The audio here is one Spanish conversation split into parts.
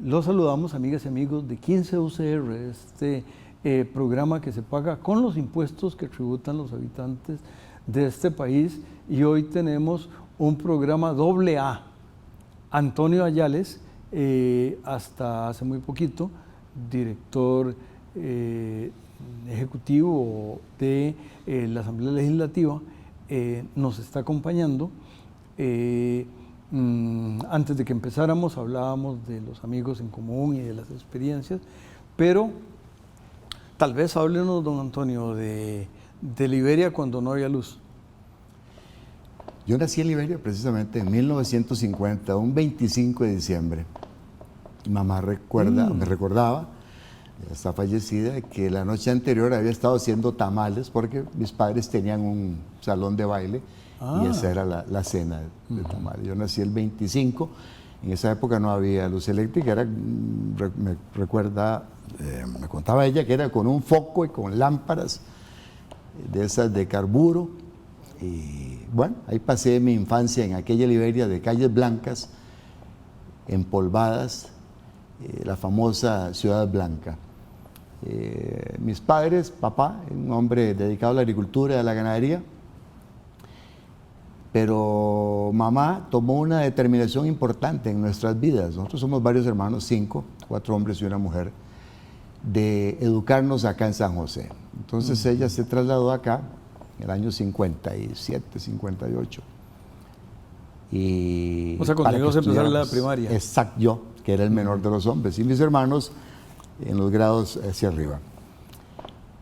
Los saludamos, amigas y amigos de 15 UCR, este programa que se paga con los impuestos que tributan los habitantes de este país, y hoy tenemos un programa doble A. Antonio Ayales, hasta hace muy poquito, director ejecutivo de la Asamblea Legislativa, nos está acompañando. Antes de que empezáramos hablábamos de los amigos en común y de las experiencias, pero tal vez háblenos, don Antonio, de Liberia cuando no había luz. Yo nací en Liberia precisamente en 1950, un 25 de diciembre. Mi mamá me recordaba, está fallecida, que la noche anterior había estado haciendo tamales porque mis padres tenían un salón de baile. Y esa era la cena de tamales. Yo nací el 25, en esa época no había luz eléctrica, me contaba ella que era con un foco y con lámparas de esas de carburo. Y bueno, ahí pasé mi infancia en aquella Liberia de calles blancas, empolvadas, la famosa Ciudad Blanca. Mis padres, papá, un hombre dedicado a la agricultura y a la ganadería, pero mamá tomó una determinación importante en nuestras vidas. Nosotros somos varios hermanos, 4 hombres y una mujer, de educarnos acá en San José. Entonces ella se trasladó acá en el año 57, 58. O sea, cuando ibas a empezar la primaria. Exacto, yo, que era el menor de los hombres, y mis hermanos en los grados hacia arriba.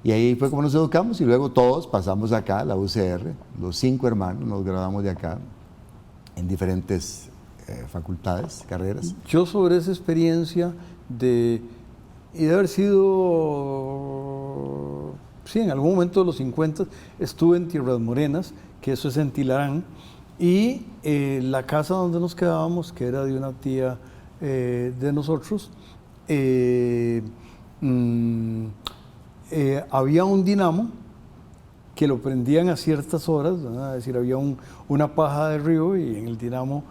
Y ahí fue como nos educamos, y luego todos pasamos acá a la UCR, los 5 hermanos nos graduamos de acá en diferentes facultades, carreras. Yo sobre esa experiencia de haber sido, sí, en algún momento de los 50 estuve en Tierras Morenas, que eso es en Tilarán, y la casa donde nos quedábamos, que era de una tía de nosotros, había un dinamo que lo prendían a ciertas horas, ¿verdad? Es decir, había una paja de río, y en el dinamo,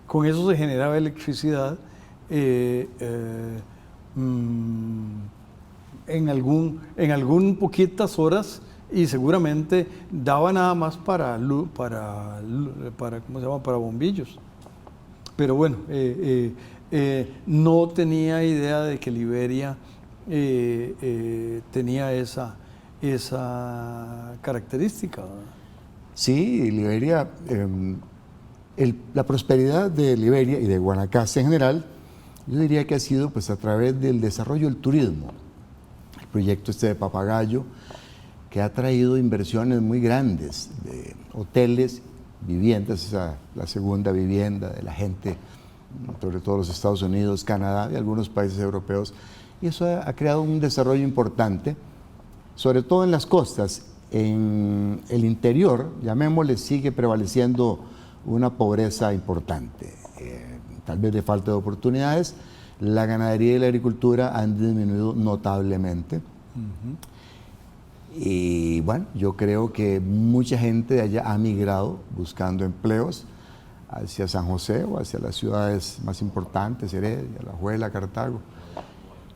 con eso se generaba electricidad en algún poquitas horas, y seguramente daba nada más para ¿cómo se llama? Para bombillos. Pero bueno, no tenía idea de que Liberia tenía esa característica. Sí, Liberia, la prosperidad de Liberia y de Guanacaste en general, yo diría que ha sido pues a través del desarrollo del turismo. El proyecto de Papagayo, que ha traído inversiones muy grandes de hoteles, viviendas, la segunda vivienda de la gente, sobre todo los Estados Unidos, Canadá y algunos países europeos. Y eso ha creado un desarrollo importante, sobre todo en las costas. En el interior, llamémosle, sigue prevaleciendo una pobreza importante, tal vez de falta de oportunidades. La ganadería y la agricultura han disminuido notablemente. Y bueno, yo creo que mucha gente de allá ha migrado buscando empleos hacia San José o hacia las ciudades más importantes, Heredia, Alajuela, Cartago.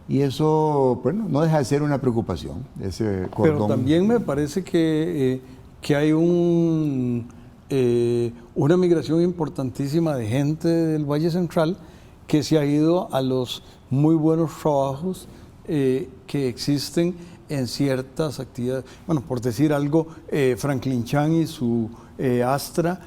Y eso, bueno, no deja de ser una preocupación, ese cordón. Pero también me parece que hay una migración importantísima de gente del Valle Central que se ha ido a los muy buenos trabajos que existen en ciertas actividades. Bueno, por decir algo, Franklin Chan y su Astra,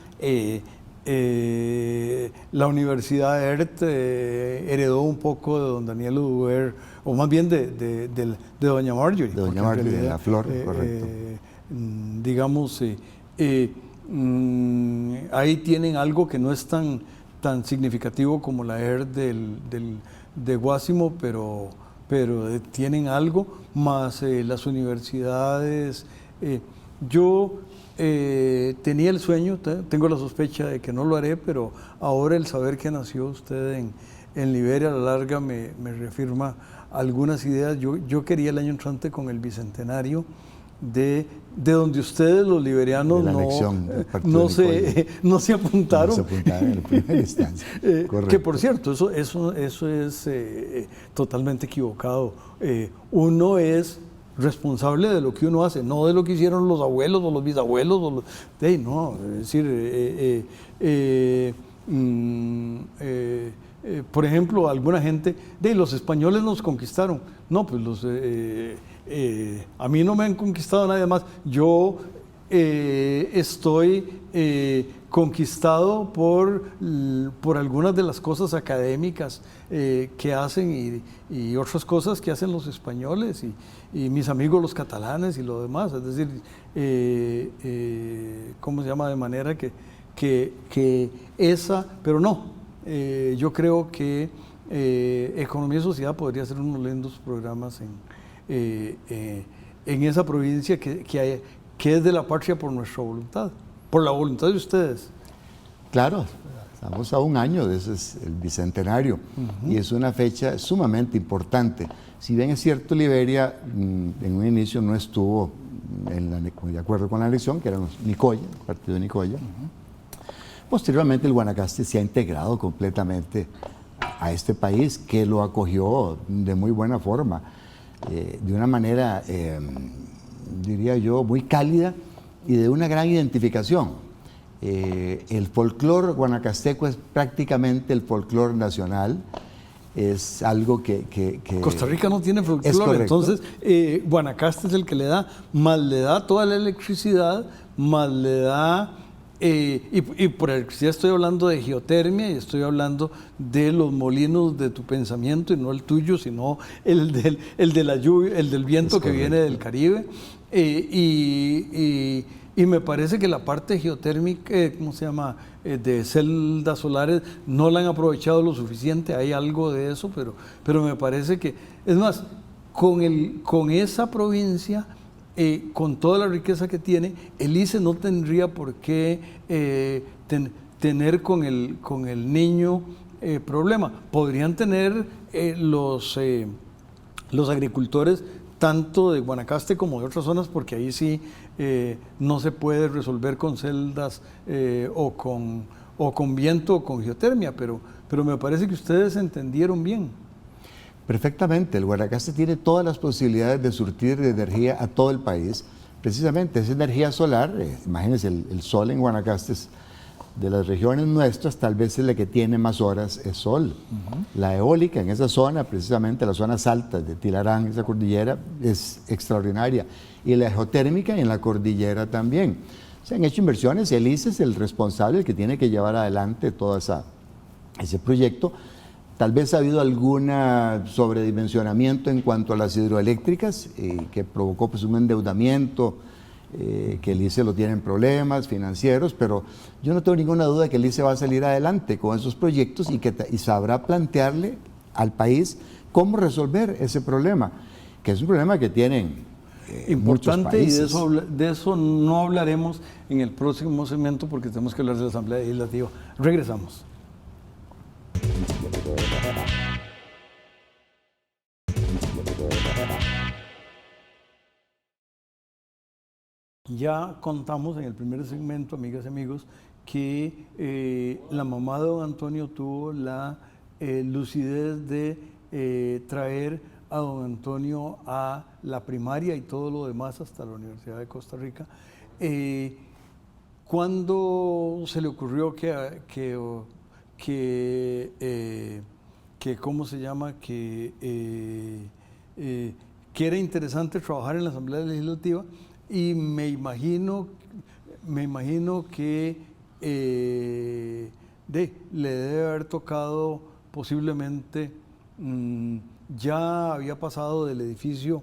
la Universidad de ERT heredó un poco de don Daniel Uduber, o más bien de doña Marjorie. De doña Marjorie, de la Flor, correcto. Digamos, ahí tienen algo que no es tan significativo como la ERT de Guásimo, pero pero tienen algo, más las universidades. Yo tenía el sueño, tengo la sospecha de que no lo haré, pero ahora el saber que nació usted en Liberia a la larga me reafirma algunas ideas. Yo quería el año entrante con el bicentenario de donde ustedes, los liberianos, no se apuntaron. No se apuntaron en la primera instancia. Que por cierto, eso es totalmente equivocado. Uno es responsable de lo que uno hace, no de lo que hicieron los abuelos o los bisabuelos. No, es decir, por ejemplo, alguna gente, los españoles nos conquistaron. No, pues a mí no me han conquistado nadie más. Yo estoy conquistado por algunas de las cosas académicas que hacen y otras cosas que hacen los españoles y mis amigos los catalanes y lo demás. Es decir, ¿cómo se llama? De manera que esa, pero no, yo creo que Economía y Sociedad podría ser unos lindos programas en esa provincia que es de la patria por nuestra voluntad, por la voluntad de ustedes. Claro, estamos a un año de ese es el bicentenario y es una fecha sumamente importante. Si bien es cierto, Liberia en un inicio no estuvo de acuerdo con la elección, que era Nicoya, el partido de Nicoya. Posteriormente el Guanacaste se ha integrado completamente a este país, que lo acogió de muy buena forma, de una manera, diría yo, muy cálida y de una gran identificación. El folclore guanacasteco es prácticamente el folclore nacional, es algo que Costa Rica no tiene folclore, entonces Guanacaste es el que le da toda la electricidad, más le da... y por electricidad estoy hablando de geotermia y estoy hablando de los molinos de tu pensamiento y no el tuyo, sino el de la lluvia, el del viento que viene del Caribe. Y me parece que la parte geotérmica, ¿cómo se llama?, de celdas solares, no la han aprovechado lo suficiente. Hay algo de eso, pero me parece que, es más, con esa provincia, con toda la riqueza que tiene, el ICE no tendría por qué tener con el niño problema. Podrían tener los agricultores tanto de Guanacaste como de otras zonas, porque ahí sí no se puede resolver con celdas o con viento o con geotermia, pero me parece que ustedes entendieron bien. Perfectamente, el Guanacaste tiene todas las posibilidades de surtir de energía a todo el país. Precisamente esa energía solar, imagínense, el sol en Guanacaste es de las regiones nuestras, tal vez es la que tiene más horas es sol. La eólica en esa zona, precisamente las zonas altas de Tilarán, esa cordillera, es extraordinaria. Y la geotérmica en la cordillera también. Se han hecho inversiones y el ICE es el responsable, el que tiene que llevar adelante todo ese proyecto. Tal vez ha habido algún sobredimensionamiento en cuanto a las hidroeléctricas, que provocó pues, un endeudamiento, que el ICE lo tiene en problemas financieros, pero yo no tengo ninguna duda que el ICE va a salir adelante con esos proyectos y sabrá plantearle al país cómo resolver ese problema, que es un problema que tienen importante, muchos países. Y de eso no hablaremos en el próximo segmento porque tenemos que hablar de la Asamblea Legislativa. Regresamos. Ya contamos en el primer segmento, amigas y amigos, que la mamá de don Antonio tuvo la lucidez de traer a don Antonio a la primaria y todo lo demás hasta la Universidad de Costa Rica. ¿Cuándo se le ocurrió ¿cómo se llama? Que era interesante trabajar en la Asamblea Legislativa? Y me imagino que le debe haber tocado posiblemente, ya había pasado del edificio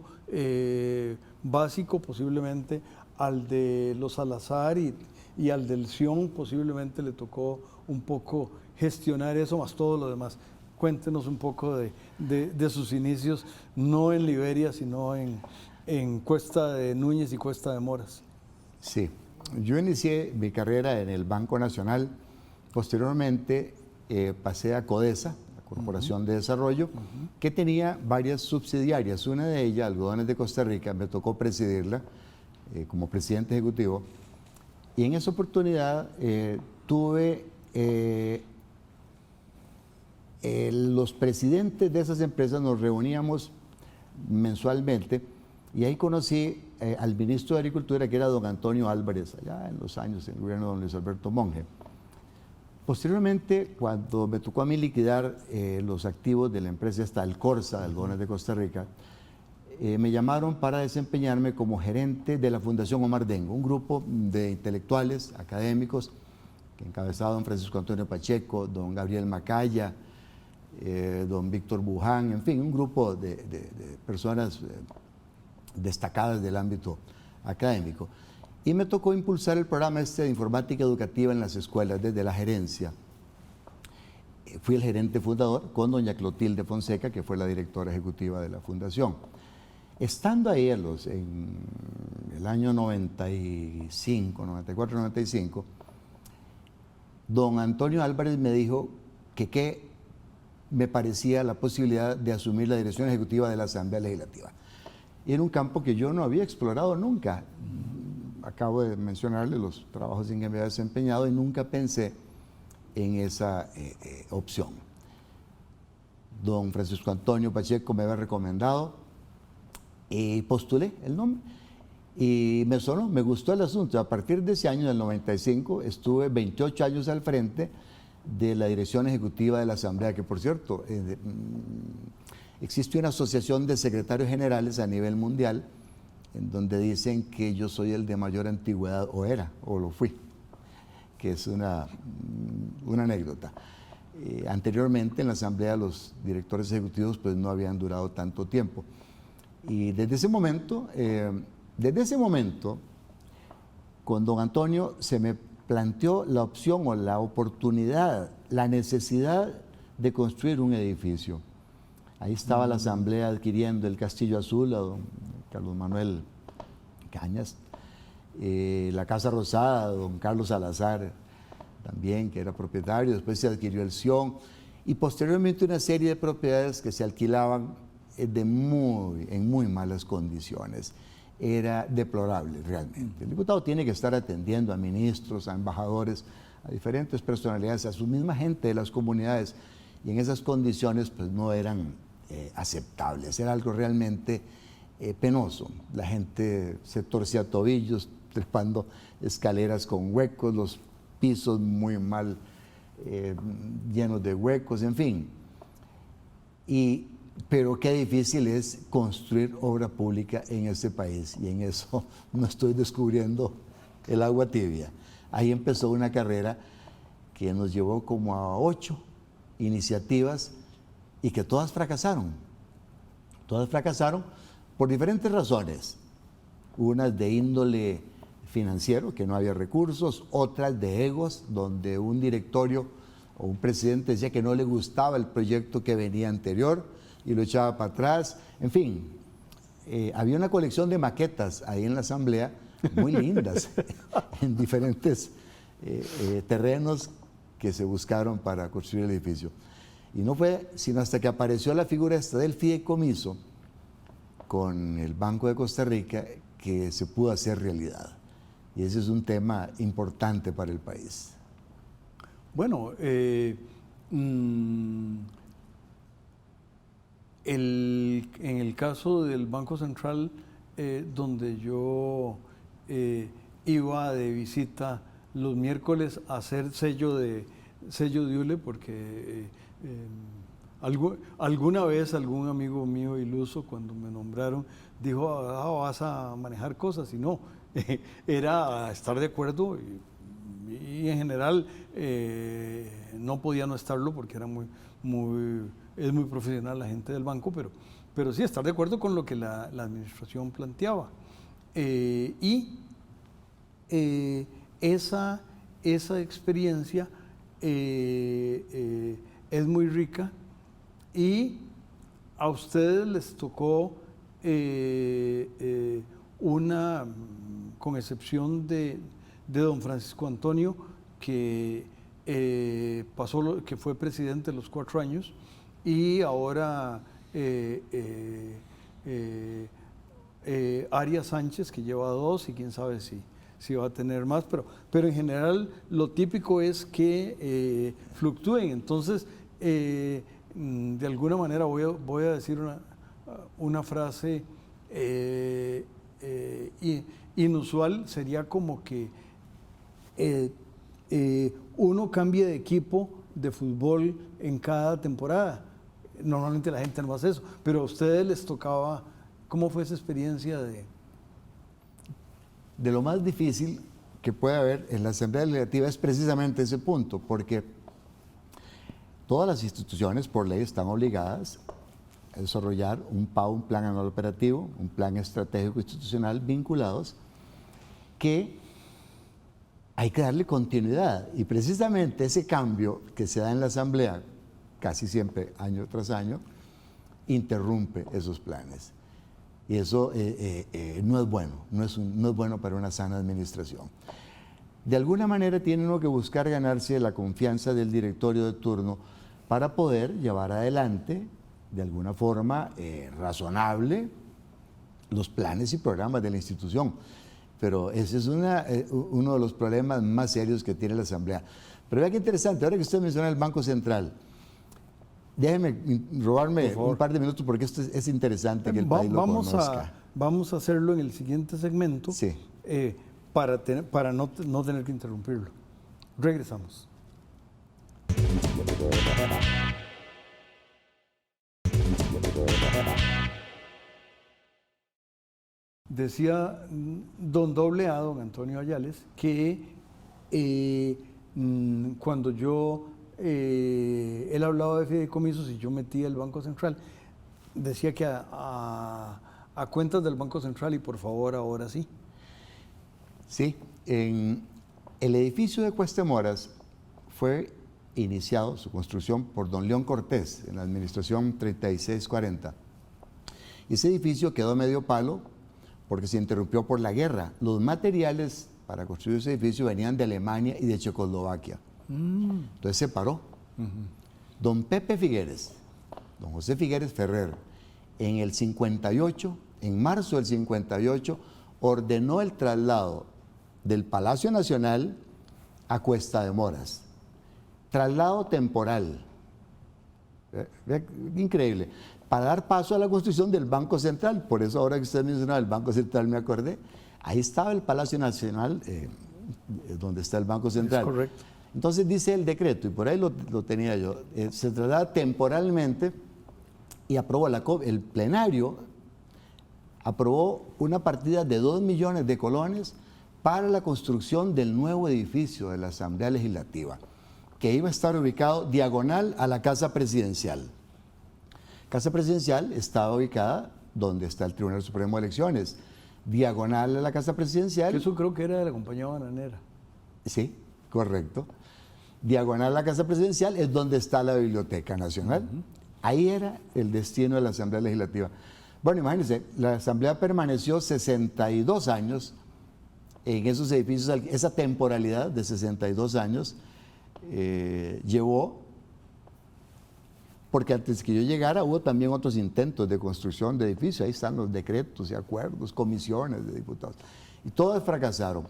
básico posiblemente al de los Salazar y al del Sion, posiblemente le tocó un poco gestionar eso más todo lo demás. Cuéntenos un poco de sus inicios, no en Liberia, sino en Cuesta de Núñez y Cuesta de Moras. Sí, yo inicié mi carrera en el Banco Nacional, posteriormente pasé a CODESA, la Corporación de Desarrollo, que tenía varias subsidiarias. Una de ellas, Algodones de Costa Rica, me tocó presidirla como presidente ejecutivo, y en esa oportunidad tuve los presidentes de esas empresas, nos reuníamos mensualmente, y ahí conocí al ministro de Agricultura, que era don Antonio Álvarez, allá en los años del gobierno de don Luis Alberto Monge. Posteriormente, cuando me tocó a mí liquidar los activos de la empresa hasta el Corsa, Algodones de Costa Rica, me llamaron para desempeñarme como gerente de la Fundación Omar Dengo, un grupo de intelectuales, académicos, que encabezaba don Francisco Antonio Pacheco, don Gabriel Macaya, don Víctor Buján, en fin, un grupo de personas destacadas del ámbito académico. Y me tocó impulsar el programa de informática educativa en las escuelas desde la gerencia. Fui el gerente fundador con doña Clotilde Fonseca, que fue la directora ejecutiva de la fundación. Estando ahí en el año 95, 94, 95, don Antonio Álvarez me dijo que me parecía la posibilidad de asumir la dirección ejecutiva de la Asamblea Legislativa. Y era un campo que yo no había explorado nunca. Acabo de mencionarle los trabajos en que me había desempeñado y nunca pensé en esa opción. Don Francisco Antonio Pacheco me había recomendado y postulé el nombre. Y me sonó, me gustó el asunto. A partir de ese año, del 95, estuve 28 años al frente de la dirección ejecutiva de la Asamblea, que por cierto, existe una asociación de secretarios generales a nivel mundial, en donde dicen que yo soy el de mayor antigüedad, o era, o lo fui, que es una anécdota. Anteriormente en la Asamblea los directores ejecutivos pues no habían durado tanto tiempo. Y desde ese momento, con don Antonio se me planteó la opción o la oportunidad, la necesidad de construir un edificio. Ahí estaba la Asamblea adquiriendo el Castillo Azul a don Carlos Manuel Cañas, la Casa Rosada, don Carlos Salazar también, que era propietario, después se adquirió el Sion, y posteriormente una serie de propiedades que se alquilaban en muy malas condiciones. Era deplorable realmente. El diputado tiene que estar atendiendo a ministros, a embajadores, a diferentes personalidades, a su misma gente de las comunidades, y en esas condiciones pues no eran aceptables, era algo realmente penoso. La gente se torcía tobillos, trepando escaleras con huecos, los pisos muy mal llenos de huecos, en fin. Pero qué difícil es construir obra pública en este país, y en eso no estoy descubriendo el agua tibia. Ahí empezó una carrera que nos llevó como a 8 iniciativas y que todas fracasaron. Todas fracasaron por diferentes razones. Unas de índole financiero, que no había recursos, otras de egos, donde un directorio o un presidente decía que no le gustaba el proyecto que venía anterior y lo echaba para atrás. En fin, había una colección de maquetas ahí en la Asamblea muy lindas en diferentes terrenos que se buscaron para construir el edificio. Y no fue sino hasta que apareció la figura esta del fideicomiso con el Banco de Costa Rica que se pudo hacer realidad. Y ese es un tema importante para el país. Bueno, en el caso del Banco Central, donde yo iba de visita los miércoles a hacer sello de ULE, porque alguna vez algún amigo mío iluso, cuando me nombraron, dijo, vas a manejar cosas, y no, era estar de acuerdo, y en general no podía no estarlo, porque era es muy profesional la gente del banco, pero sí estar de acuerdo con lo que la administración planteaba. Esa experiencia es muy rica y a ustedes les tocó una, con excepción de don Francisco Antonio, que que fue presidente los 4 años, y ahora Arias Sánchez, que lleva 2, y quién sabe si va a tener más, pero en general lo típico es que fluctúen. Entonces, de alguna manera voy a decir una frase inusual, sería como que uno cambie de equipo de fútbol en cada temporada. Normalmente la gente no hace eso, pero a ustedes les tocaba. ¿Cómo fue esa experiencia de lo más difícil que puede haber en la Asamblea Legislativa es precisamente ese punto, porque todas las instituciones por ley están obligadas a desarrollar un PAO, un plan anual operativo, un plan estratégico institucional vinculados, que hay que darle continuidad, y precisamente ese cambio que se da en la Asamblea casi siempre año tras año interrumpe esos planes. Y eso no es bueno, no es bueno para una sana administración. De alguna manera tiene uno que buscar ganarse la confianza del directorio de turno para poder llevar adelante, de alguna forma razonable, los planes y programas de la institución. Pero ese es uno de los problemas más serios que tiene la Asamblea. Pero vea qué interesante, ahora que usted menciona el Banco Central, déjeme robarme un par de minutos porque esto es interesante que el país lo conozca. Vamos a hacerlo en el siguiente segmento, sí. Para no tener que interrumpirlo. Regresamos. Decía don don Antonio Ayales, que cuando él hablaba de fideicomisos y yo metía el Banco Central, decía que a cuentas del Banco Central, y por favor ahora sí. Sí, en el edificio de Cuestemoras fue iniciado su construcción por don León Cortés en la administración 3640. Ese edificio quedó a medio palo porque se interrumpió por la guerra. Los materiales para construir ese edificio venían de Alemania y de Checoslovaquia. Entonces se paró. Don Pepe Figueres, don José Figueres Ferrer, en el 58, en marzo del 58, ordenó el traslado del Palacio Nacional a Cuesta de Moras. Traslado temporal. Increíble. Para dar paso a la construcción del Banco Central. Por eso ahora que usted mencionaba el Banco Central me acordé. Ahí estaba el Palacio Nacional, donde está el Banco Central. Es correcto. Entonces dice el decreto, y por ahí lo tenía yo, se traslada temporalmente y aprobó el plenario, aprobó una partida de 2 millones de colones para la construcción del nuevo edificio de la Asamblea Legislativa, que iba a estar ubicado diagonal a la Casa Presidencial. Casa Presidencial estaba ubicada donde está el Tribunal Supremo de Elecciones, diagonal a la Casa Presidencial. Eso creo que era de la compañía bananera. Sí, correcto. Diagonal a la Casa Presidencial es donde está la Biblioteca Nacional. Ahí era el destino de la Asamblea Legislativa. Bueno, imagínense, la Asamblea permaneció 62 años en esos edificios. Esa temporalidad de 62 años llevó, porque antes que yo llegara hubo también otros intentos de construcción de edificios. Ahí están los decretos y acuerdos, comisiones de diputados, y todos fracasaron.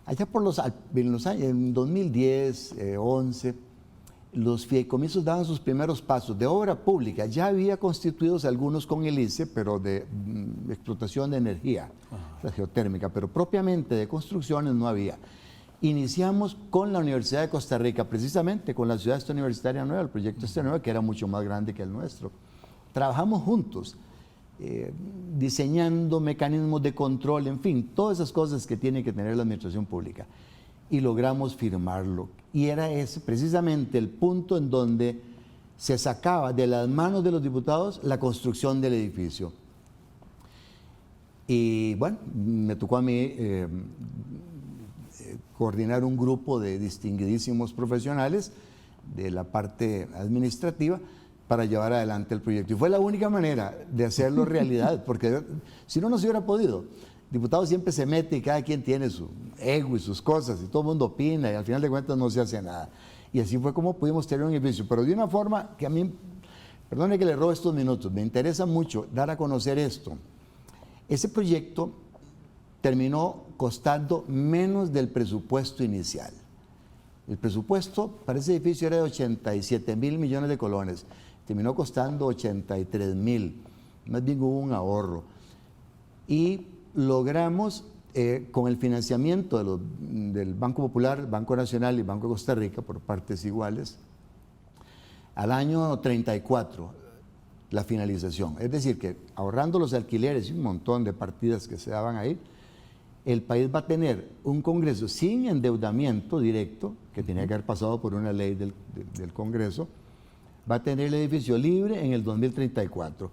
Allá por los años, en 2010, 11, los fideicomisos daban sus primeros pasos de obra pública. Ya había constituidos algunos con el ICE, pero de explotación de energía, la geotérmica, pero propiamente de construcciones no había. Iniciamos con la Universidad de Costa Rica, precisamente con la ciudad universitaria nueva, el proyecto nuevo, que era mucho más grande que el nuestro. Trabajamos juntos, diseñando mecanismos de control, en fin, todas esas cosas que tiene que tener la administración pública. Y logramos firmarlo. Y era ese precisamente el punto en donde se sacaba de las manos de los diputados la construcción del edificio. Y bueno, me tocó a mí coordinar un grupo de distinguidísimos profesionales de la parte administrativa para llevar adelante el proyecto. Y fue la única manera de hacerlo realidad, porque si no, no se hubiera podido. El diputado siempre se mete y cada quien tiene su ego y sus cosas, y todo el mundo opina, y al final de cuentas no se hace nada. Y así fue como pudimos tener un edificio, pero de una forma que a mí, perdone que le robe estos minutos, me interesa mucho dar a conocer esto. Ese proyecto terminó costando menos del presupuesto inicial. El presupuesto para ese edificio era de 87.000 millones de colones, terminó costando 83.000, más bien hubo un ahorro. Y logramos, con el financiamiento del Banco Popular, Banco Nacional y Banco de Costa Rica, por partes iguales, al año 34, la finalización. Es decir, que ahorrando los alquileres y un montón de partidas que se daban ahí, el país va a tener un Congreso sin endeudamiento directo, que tenía que haber pasado por una ley del Congreso, va a tener el edificio libre en el 2034.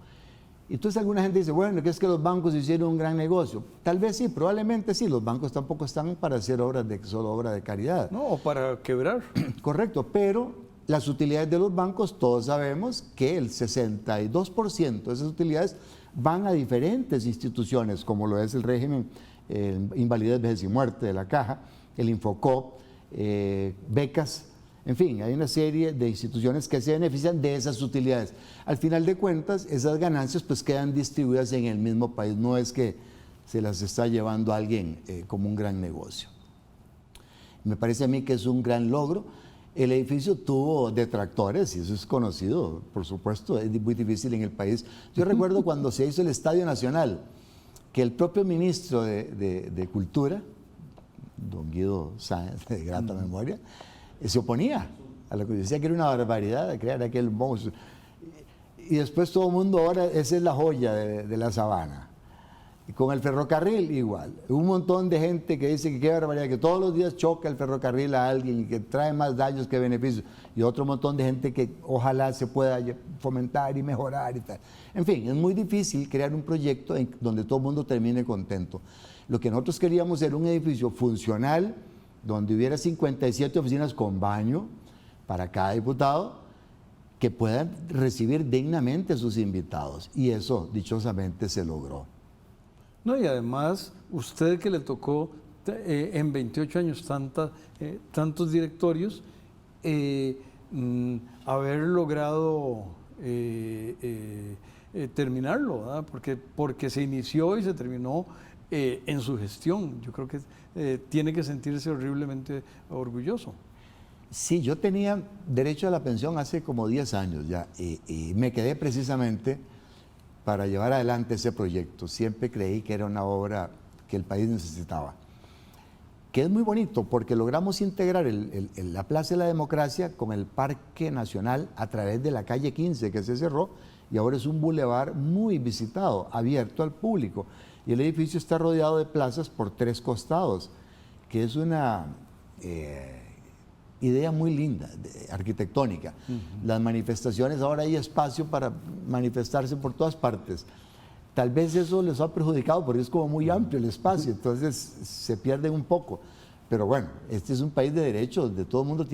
Entonces alguna gente dice, bueno, que es que los bancos hicieron un gran negocio. Tal vez sí, probablemente sí, los bancos tampoco están para hacer solo obras de caridad. No, o para quebrar. Correcto, pero las utilidades de los bancos, todos sabemos que el 62% de esas utilidades van a diferentes instituciones, como lo es el régimen Invalidez, Vejez y Muerte de la Caja, el Infocop, becas, en fin, hay una serie de instituciones que se benefician de esas utilidades. Al final de cuentas, esas ganancias pues quedan distribuidas en el mismo país, no es que se las está llevando a alguien como un gran negocio. Me parece a mí que es un gran logro. El edificio tuvo detractores y eso es conocido, por supuesto, es muy difícil en el país. Yo recuerdo cuando se hizo el Estadio Nacional, que el propio ministro de Cultura, don Guido Sáenz, de grata memoria, se oponía a lo que decía que era una barbaridad crear aquel monstruo. Y después todo el mundo ahora, esa es la joya de la sabana. Y con el ferrocarril igual. Un montón de gente que dice que qué barbaridad, que todos los días choca el ferrocarril a alguien y que trae más daños que beneficios. Y otro montón de gente que ojalá se pueda fomentar y mejorar y tal. En fin, es muy difícil crear un proyecto donde todo el mundo termine contento. Lo que nosotros queríamos era un edificio funcional, donde hubiera 57 oficinas con baño para cada diputado, que puedan recibir dignamente a sus invitados. Y eso, dichosamente, se logró. No, y además, usted que le tocó en 28 años tantos directorios, haber logrado terminarlo, ¿verdad? Porque se inició y se terminó en su gestión. Yo creo que tiene que sentirse horriblemente orgulloso. Sí, yo tenía derecho a la pensión hace como 10 años ya y me quedé precisamente para llevar adelante ese proyecto. Siempre creí que era una obra que el país necesitaba. Que es muy bonito porque logramos integrar la Plaza de la Democracia con el Parque Nacional a través de la calle 15 que se cerró y ahora es un bulevar muy visitado, abierto al público. Y el edificio está rodeado de plazas por 3 costados, que es una idea muy linda, arquitectónica. Las manifestaciones, ahora hay espacio para manifestarse por todas partes. Tal vez eso les ha perjudicado porque es como muy amplio el espacio, entonces se pierden un poco. Pero bueno, este es un país de derechos, donde todo el mundo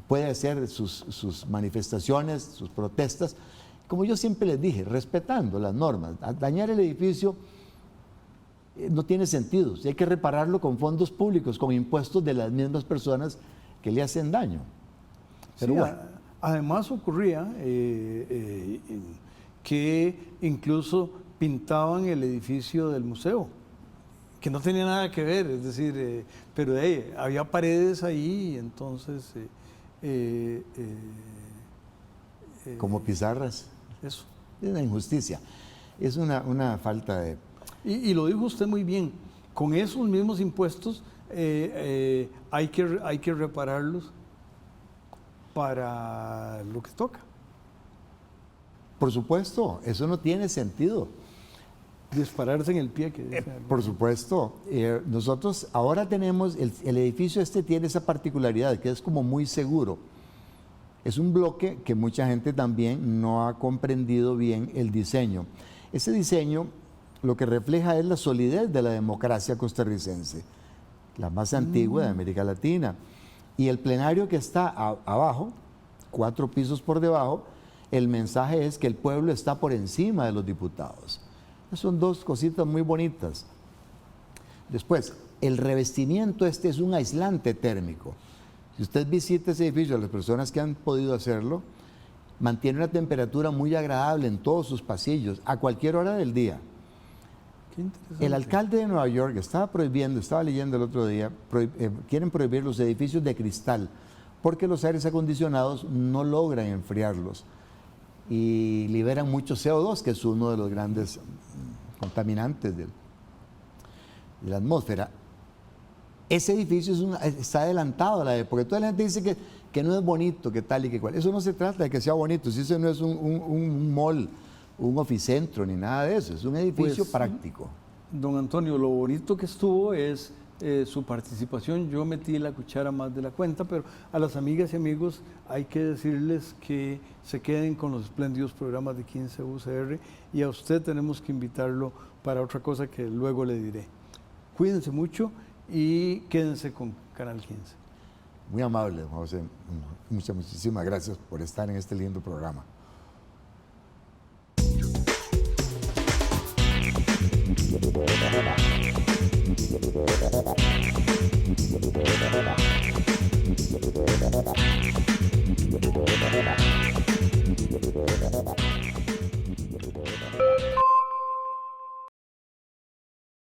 puede hacer sus manifestaciones, sus protestas, como yo siempre les dije, respetando las normas. Dañar el edificio no tiene sentido, hay que repararlo con fondos públicos, con impuestos de las mismas personas que le hacen daño. Pero sí, bueno. Además ocurría que incluso pintaban el edificio del museo, que no tenía nada que ver, es decir, pero había paredes ahí, entonces... como pizarras. Eso. Es una injusticia, es una falta de... Y lo dijo usted muy bien, con esos mismos impuestos hay que repararlos para lo que toca. Por supuesto, eso no tiene sentido. Dispararse en el pie. Por supuesto, nosotros ahora tenemos, el edificio tiene esa particularidad, que es como muy seguro. Es un bloque que mucha gente también no ha comprendido bien el diseño. Ese diseño lo que refleja es la solidez de la democracia costarricense, la más antigua de América Latina. Y el plenario que está abajo, 4 pisos por debajo, el mensaje es que el pueblo está por encima de los diputados. Son dos cositas muy bonitas. Después, el revestimiento es un aislante térmico. Si usted visita ese edificio, las personas que han podido hacerlo, mantiene una temperatura muy agradable en todos sus pasillos, a cualquier hora del día. Qué interesante. El alcalde de Nueva York estaba leyendo el otro día, quieren prohibir los edificios de cristal, porque los aires acondicionados no logran enfriarlos y liberan mucho CO2, que es uno de los grandes contaminantes de la atmósfera. Ese edificio está adelantado a la época. Toda la gente dice que no es bonito, que tal y que cual. Eso no se trata de que sea bonito, si eso no es un mall, un oficentro, ni nada de eso. Es un edificio práctico. Don Antonio, lo bonito que estuvo es su participación. Yo metí la cuchara más de la cuenta, pero a las amigas y amigos hay que decirles que se queden con los espléndidos programas de 15 UCR, y a usted tenemos que invitarlo para otra cosa que luego le diré. Cuídense mucho y quédense con Canal 15. Muy amable, José. Muchísimas gracias por estar en este lindo programa.